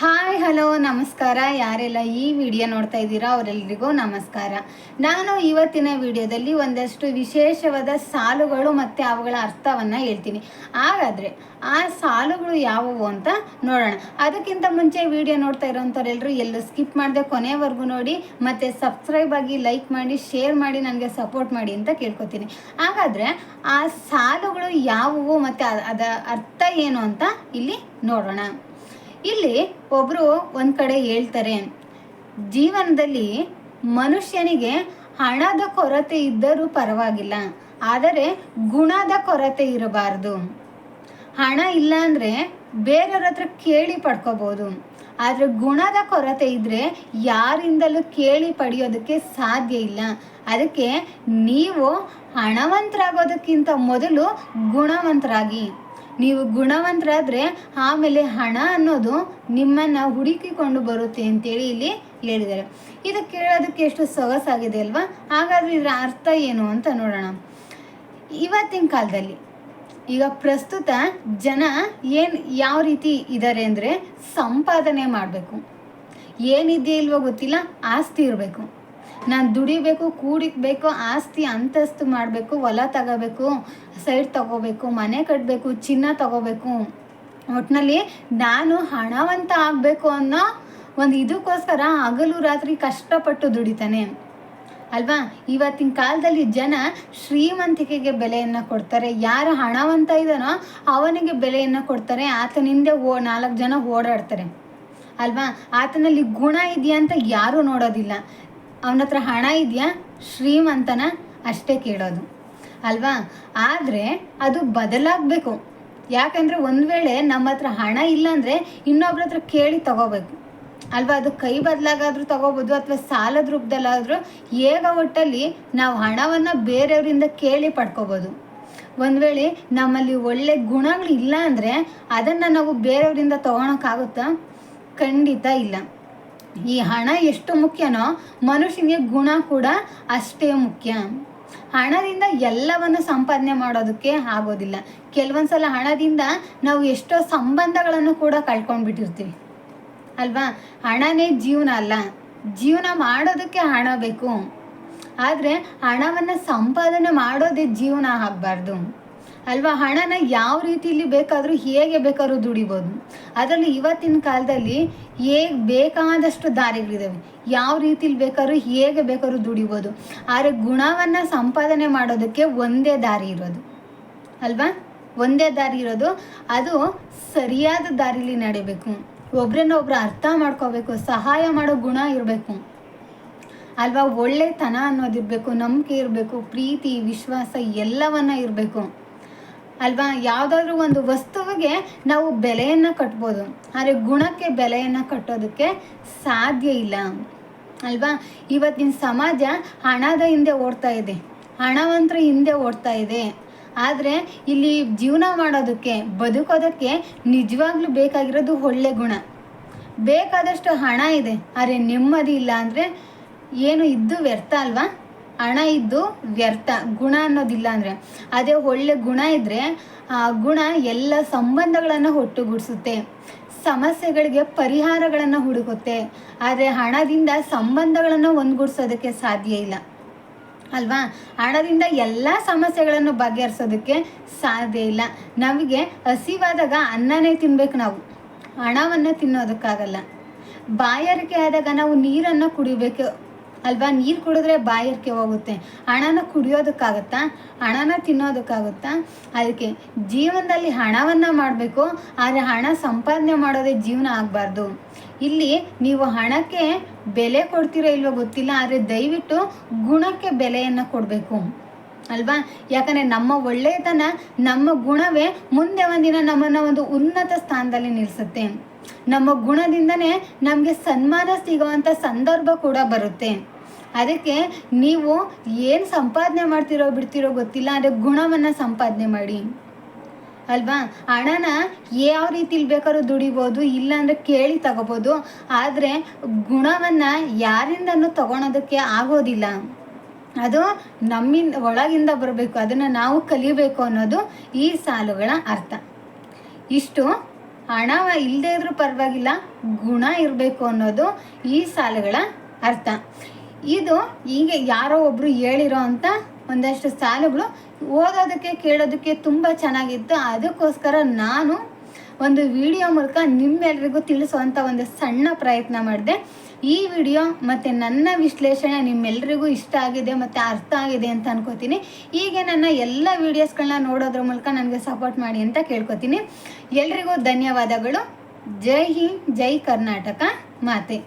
Hi hello ನಮಸ್ಕಾರ. ಯಾರೆಲ್ಲ ಈ ವಿಡಿಯೋ ನೋಡ್ತಾ ಇದ್ದೀರಾ ಅವರೆಲ್ಲರಿಗೂ ನಮಸ್ಕಾರ. ನಾನು ಇವತ್ತಿನ ವಿಡಿಯೋದಲ್ಲಿ ಒಂದಷ್ಟು ವಿಶೇಷವಾದ ಸಾಲುಗಳು ಮತ್ತು ಅವುಗಳ ಅರ್ಥವನ್ನು ಹೇಳ್ತೀನಿ. ಹಾಗಾದರೆ ಆ ಸಾಲುಗಳು ಯಾವುವು ಅಂತ ನೋಡೋಣ. ಅದಕ್ಕಿಂತ ಮುಂಚೆ ವಿಡಿಯೋ ನೋಡ್ತಾ ಇರೋಂಥವ್ರೆಲ್ಲರೂ ಎಲ್ಲೂ ಸ್ಕಿಪ್ ಮಾಡದೆ ಕೊನೆವರೆಗೂ ನೋಡಿ, ಮತ್ತು ಸಬ್ಸ್ಕ್ರೈಬ್ ಆಗಿ, ಲೈಕ್ ಮಾಡಿ, ಶೇರ್ ಮಾಡಿ, ನನಗೆ ಸಪೋರ್ಟ್ ಮಾಡಿ ಅಂತ ಕೇಳ್ಕೊತೀನಿ. ಹಾಗಾದರೆ ಆ ಸಾಲುಗಳು ಯಾವುವು ಮತ್ತು ಅದರ ಅರ್ಥ ಏನು ಅಂತ ಇಲ್ಲಿ ನೋಡೋಣ. ಇಲ್ಲಿ ಒಬ್ಬರು ಒಂದು ಕಡೆ ಹೇಳ್ತಾರೆ, ಜೀವನದಲ್ಲಿ ಮನುಷ್ಯನಿಗೆ ಹಣದ ಕೊರತೆ ಇದ್ದರೂ ಪರವಾಗಿಲ್ಲ, ಆದರೆ ಗುಣದ ಕೊರತೆ ಇರಬಾರ್ದು. ಹಣ ಇಲ್ಲ ಅಂದರೆ ಬೇರೆಯವ್ರ ಹತ್ರ ಕೇಳಿ ಪಡ್ಕೋಬೋದು, ಆದರೆ ಗುಣದ ಕೊರತೆ ಇದ್ದರೆ ಯಾರಿಂದಲೂ ಕೇಳಿ ಪಡೆಯೋದಕ್ಕೆ ಸಾಧ್ಯ ಇಲ್ಲ. ಅದಕ್ಕೆ ನೀವು ಹಣವಂತರಾಗೋದಕ್ಕಿಂತ ಮೊದಲು ಗುಣವಂತರಾಗಿ. ನೀವು ಗುಣವಂತರಾದರೆ ಆಮೇಲೆ ಹಣ ಅನ್ನೋದು ನಿಮ್ಮನ್ನು ಹುಡುಕಿಕೊಂಡು ಬರುತ್ತೆ ಅಂತೇಳಿ ಇಲ್ಲಿ ಹೇಳಿದ್ದಾರೆ. ಇದು ಕೇಳೋದಕ್ಕೆ ಎಷ್ಟು ಸೊಗಸಾಗಿದೆ ಅಲ್ವಾ? ಹಾಗಾದರೆ ಇದರ ಅರ್ಥ ಏನು ಅಂತ ನೋಡೋಣ. ಇವತ್ತಿನ ಕಾಲದಲ್ಲಿ ಈಗ ಪ್ರಸ್ತುತ ಜನ ಯಾವ ರೀತಿ ಇದ್ದಾರೆ ಅಂದರೆ, ಸಂಪಾದನೆ ಮಾಡಬೇಕು, ಏನಿದೆಯೋ ಇಲ್ವೋ ಗೊತ್ತಿಲ್ಲ, ಆಸ್ತಿ ಇರಬೇಕು, ನಾನು ದುಡಿಬೇಕು, ಕೂಡಿಕ್ಬೇಕು, ಆಸ್ತಿ ಅಂತಸ್ತು ಮಾಡಬೇಕು, ಹೊಲ ತಗೋಬೇಕು, ಸೈಟ್ ತಗೋಬೇಕು, ಮನೆ ಕಟ್ಟಬೇಕು, ಚಿನ್ನ ತಗೋಬೇಕು, ಒಟ್ಟಿನಲ್ಲಿ ನಾನು ಹಣವಂತ ಆಗಬೇಕು ಅನ್ನೋ ಒಂದು ಇದಕ್ಕೋಸ್ಕರ ಹಗಲು ರಾತ್ರಿ ಕಷ್ಟಪಟ್ಟು ದುಡಿತಾನೆ ಅಲ್ವಾ? ಇವತ್ತಿನ ಕಾಲದಲ್ಲಿ ಜನ ಶ್ರೀಮಂತಿಕೆಗೆ ಬೆಲೆಯನ್ನು ಕೊಡ್ತಾರೆ. ಯಾರು ಹಣವಂತ ಇದ್ದಾನೋ ಅವನಿಗೆ ಬೆಲೆಯನ್ನು ಕೊಡ್ತಾರೆ. ಆತನಿಂದ 4 ಜನ ಓಡಾಡ್ತಾರೆ ಅಲ್ವಾ? ಆತನಲ್ಲಿ ಗುಣ ಇದೆಯಾ ಅಂತ ಯಾರೂ ನೋಡೋದಿಲ್ಲ. ಅವನ ಹತ್ರ ಹಣ ಇದೆಯಾ, ಶ್ರೀಮಂತನ ಅಷ್ಟೇ ಕೇಳೋದು ಅಲ್ವಾ? ಆದರೆ ಅದು ಬದಲಾಗಬೇಕು. ಯಾಕಂದರೆ ಒಂದು ವೇಳೆ ನಮ್ಮ ಹತ್ರ ಹಣ ಇಲ್ಲಾಂದರೆ ಇನ್ನೊಬ್ರ ಹತ್ರ ಕೇಳಿ ತಗೋಬೇಕು ಅಲ್ವಾ? ಅದು ಕೈ ಬದಲಾಗಾದರೂ ತಗೋಬೋದು, ಅಥವಾ ಸಾಲದ ರೂಪದಲ್ಲಾದರೂ ಹೇಗ ಒಟ್ಟಲ್ಲಿ ನಾವು ಹಣವನ್ನು ಬೇರೆಯವರಿಂದ ಕೇಳಿ ಪಡ್ಕೋಬೋದು. ಒಂದು ವೇಳೆ ನಮ್ಮಲ್ಲಿ ಒಳ್ಳೆ ಗುಣಗಳು ಇಲ್ಲ ಅಂದರೆ ಅದನ್ನು ನಾವು ಬೇರೆಯವರಿಂದ ತೊಗೊಳಕ್ಕಾಗುತ್ತಾ? ಖಂಡಿತ ಇಲ್ಲ. ಈ ಹಣ ಎಷ್ಟು ಮುಖ್ಯನೋ ಮನುಷ್ಯನಿಗೆ ಗುಣ ಕೂಡ ಅಷ್ಟೇ ಮುಖ್ಯ. ಹಣದಿಂದ ಎಲ್ಲವನ್ನು ಸಂಪಾದನೆ ಮಾಡೋದಕ್ಕೆ ಆಗೋದಿಲ್ಲ. ಕೆಲವೊಂದು ಸಲ ಹಣದಿಂದ ನಾವು ಎಷ್ಟೋ ಸಂಬಂಧಗಳನ್ನು ಕೂಡ ಕಳ್ಕೊಂಡ್ಬಿಟ್ಟಿರ್ತೀವಿ ಅಲ್ವಾ? ಹಣನೇ ಜೀವನ ಅಲ್ಲ, ಜೀವನ ಮಾಡೋದಕ್ಕೆ ಹಣ ಬೇಕು. ಆದರೆ ಹಣವನ್ನು ಸಂಪಾದನೆ ಮಾಡೋದೇ ಜೀವನ ಆಗಬಾರ್ದು ಅಲ್ವಾ? ಹಣನ ಯಾವ ರೀತಿಯಲ್ಲಿ ಬೇಕಾದರೂ ಹೇಗೆ ಬೇಕಾದ್ರೂ ದುಡಿಬೋದು. ಅದರಲ್ಲಿ ಇವತ್ತಿನ ಕಾಲದಲ್ಲಿ ಹೇಗೆ ಬೇಕಾದಷ್ಟು ದಾರಿಗಳಿದ್ದಾವೆ, ಯಾವ ರೀತಿಲಿ ಬೇಕಾದ್ರೂ ಹೇಗೆ ಬೇಕಾದ್ರೂ ದುಡಿಬೋದು. ಆದರೆ ಗುಣವನ್ನು ಸಂಪಾದನೆ ಮಾಡೋದಕ್ಕೆ ಒಂದೇ ದಾರಿ ಇರೋದು ಅಲ್ವಾ? ಒಂದೇ ದಾರಿ ಇರೋದು, ಅದು ಸರಿಯಾದ ದಾರಿಲಿ ನಡಿಬೇಕು. ಒಬ್ರನ್ನೊಬ್ರು ಅರ್ಥ ಮಾಡ್ಕೋಬೇಕು, ಸಹಾಯ ಮಾಡೋ ಗುಣ ಇರಬೇಕು ಅಲ್ವಾ? ಒಳ್ಳೆತನ ಅನ್ನೋದಿರಬೇಕು, ನಂಬಿಕೆ ಇರಬೇಕು, ಪ್ರೀತಿ ವಿಶ್ವಾಸ ಎಲ್ಲವನ್ನ ಇರಬೇಕು ಅಲ್ವಾ? ಯಾವುದಾದ್ರೂ ಒಂದು ವಸ್ತುವಿಗೆ ನಾವು ಬೆಲೆಯನ್ನು ಕಟ್ಬೋದು, ಆದರೆ ಗುಣಕ್ಕೆ ಬೆಲೆಯನ್ನು ಕಟ್ಟೋದಕ್ಕೆ ಸಾಧ್ಯ ಇಲ್ಲ ಅಲ್ವಾ? ಇವತ್ತಿನ ಸಮಾಜ ಹಣದ ಹಿಂದೆ ಓಡ್ತಾ ಇದೆ, ಹಣವಂತರ ಹಿಂದೆ ಓಡ್ತಾ ಇದೆ. ಆದರೆ ಇಲ್ಲಿ ಜೀವನ ಮಾಡೋದಕ್ಕೆ, ಬದುಕೋದಕ್ಕೆ ನಿಜವಾಗ್ಲೂ ಬೇಕಾಗಿರೋದು ಒಳ್ಳೆ ಗುಣ. ಬೇಕಾದಷ್ಟು ಹಣ ಇದೆ, ಆದರೆ ನೆಮ್ಮದಿ ಇಲ್ಲ ಅಂದರೆ ಏನು ಇದ್ದು ವ್ಯರ್ಥ ಅಲ್ವಾ? ಹಣ ಇದ್ದು ವ್ಯರ್ಥ, ಗುಣ ಅನ್ನೋದಿಲ್ಲ ಅಂದರೆ. ಅದೇ ಒಳ್ಳೆ ಗುಣ ಇದ್ದರೆ ಆ ಗುಣ ಎಲ್ಲ ಸಂಬಂಧಗಳನ್ನು ಒಟ್ಟುಗೂಡಿಸುತ್ತೆ, ಸಮಸ್ಯೆಗಳಿಗೆ ಪರಿಹಾರಗಳನ್ನು ಹುಡುಕುತ್ತೆ. ಆದರೆ ಹಣದಿಂದ ಸಂಬಂಧಗಳನ್ನು ಒಂದುಗೂಡಿಸೋದಕ್ಕೆ ಸಾಧ್ಯ ಇಲ್ಲ ಅಲ್ವಾ? ಹಣದಿಂದ ಎಲ್ಲ ಸಮಸ್ಯೆಗಳನ್ನು ಬಗೆಹರಿಸೋದಕ್ಕೆ ಸಾಧ್ಯ ಇಲ್ಲ. ನಮಗೆ ಹಸಿವಾದಾಗ ಅನ್ನನೇ ತಿನ್ಬೇಕು, ನಾವು ಹಣವನ್ನು ತಿನ್ನೋದಕ್ಕಾಗಲ್ಲ. ಬಾಯಾರಿಕೆ ಆದಾಗ ನಾವು ನೀರನ್ನು ಕುಡಿಬೇಕು ಅಲ್ವಾ? ನೀರು ಕುಡಿದ್ರೆ ಬಾಯಾರಿಕೆ ಹೋಗುತ್ತೆ. ಹಣನ ಕುಡಿಯೋದಕ್ಕಾಗತ್ತಾ? ಹಣನ ತಿನ್ನೋದಕ್ಕಾಗುತ್ತಾ? ಅದಕ್ಕೆ ಜೀವನದಲ್ಲಿ ಹಣವನ್ನು ಮಾಡಬೇಕು, ಆದರೆ ಹಣ ಸಂಪಾದನೆ ಮಾಡೋದೇ ಜೀವನ ಆಗಬಾರ್ದು. ಇಲ್ಲಿ ನೀವು ಹಣಕ್ಕೆ ಬೆಲೆ ಕೊಡ್ತೀರೋ ಇಲ್ವೋ ಗೊತ್ತಿಲ್ಲ, ಆದರೆ ದಯವಿಟ್ಟು ಗುಣಕ್ಕೆ ಬೆಲೆಯನ್ನು ಕೊಡಬೇಕು ಅಲ್ವಾ? ಯಾಕಂದರೆ ನಮ್ಮ ಒಳ್ಳೆಯತನ, ನಮ್ಮ ಗುಣವೇ ಮುಂದೆ ಒಂದಿನ ನಮ್ಮನ್ನು ಒಂದು ಉನ್ನತ ಸ್ಥಾನದಲ್ಲಿ ನಿಲ್ಲಿಸುತ್ತೆ. ನಮ್ಮ ಗುಣದಿಂದನೇ ನಮಗೆ ಸನ್ಮಾನ ಸಿಗುವಂಥ ಸಂದರ್ಭ ಕೂಡ ಬರುತ್ತೆ. ಅದಕ್ಕೆ ನೀವು ಏನು ಸಂಪಾದನೆ ಮಾಡ್ತಿರೋ ಬಿಡ್ತಿರೋ ಗೊತ್ತಿಲ್ಲ, ಆದರೆ ಗುಣವನ್ನು ಸಂಪಾದನೆ ಮಾಡಿ ಅಲ್ವಾ? ಹಣನ ಯಾವ ರೀತಿಲಿ ಬೇಕಾದ್ರೂ ದುಡಿಬೋದು, ಇಲ್ಲಾಂದರೆ ಕೇಳಿ ತಗೋಬೋದು, ಆದರೆ ಗುಣವನ್ನು ಯಾರಿಂದನೂ ತಗೊಳೋದಕ್ಕೆ ಆಗೋದಿಲ್ಲ. ಅದು ನಮ್ಮಿಂದ ಒಳಗಿಂದ ಬರಬೇಕು, ಅದನ್ನು ನಾವು ಕಲಿಬೇಕು ಅನ್ನೋದು ಈ ಸಾಲುಗಳ ಅರ್ಥ. ಇಷ್ಟು ಹಣ ಇಲ್ಲದೆ ಇದ್ರೂ ಪರವಾಗಿಲ್ಲ, ಗುಣ ಇರಬೇಕು ಅನ್ನೋದು ಈ ಸಾಲುಗಳ ಅರ್ಥ. ಇದು ಈಗ ಯಾರೋ ಒಬ್ಬರು ಹೇಳಿರೋ ಅಂಥ ಒಂದಷ್ಟು ಸಾಲುಗಳು ಓದೋದಕ್ಕೆ ಕೇಳೋದಕ್ಕೆ ತುಂಬ ಚೆನ್ನಾಗಿತ್ತು. ಅದಕ್ಕೋಸ್ಕರ ನಾನು ಒಂದು ವಿಡಿಯೋ ಮೂಲಕ ನಿಮ್ಮೆಲ್ರಿಗೂ ತಿಳಿಸುವಂಥ ಒಂದು ಸಣ್ಣ ಪ್ರಯತ್ನ ಮಾಡಿದೆ. ಈ ವಿಡಿಯೋ ಮತ್ತು ನನ್ನ ವಿಶ್ಲೇಷಣೆ ನಿಮ್ಮೆಲ್ರಿಗೂ ಇಷ್ಟ ಆಗಿದೆ ಮತ್ತು ಅರ್ಥ ಆಗಿದೆ ಅಂತ ಅನ್ಕೋತೀನಿ. ಹೀಗೆ ನನ್ನ ಎಲ್ಲ ವೀಡಿಯೋಸ್ಗಳನ್ನ ನೋಡೋದ್ರ ಮೂಲಕ ನನಗೆ ಸಪೋರ್ಟ್ ಮಾಡಿ ಅಂತ ಕೇಳ್ಕೊತೀನಿ. ಎಲ್ರಿಗೂ ಧನ್ಯವಾದಗಳು. ಜೈ ಹಿಂದ್, ಜೈ ಕರ್ನಾಟಕ ಮಾತೆ.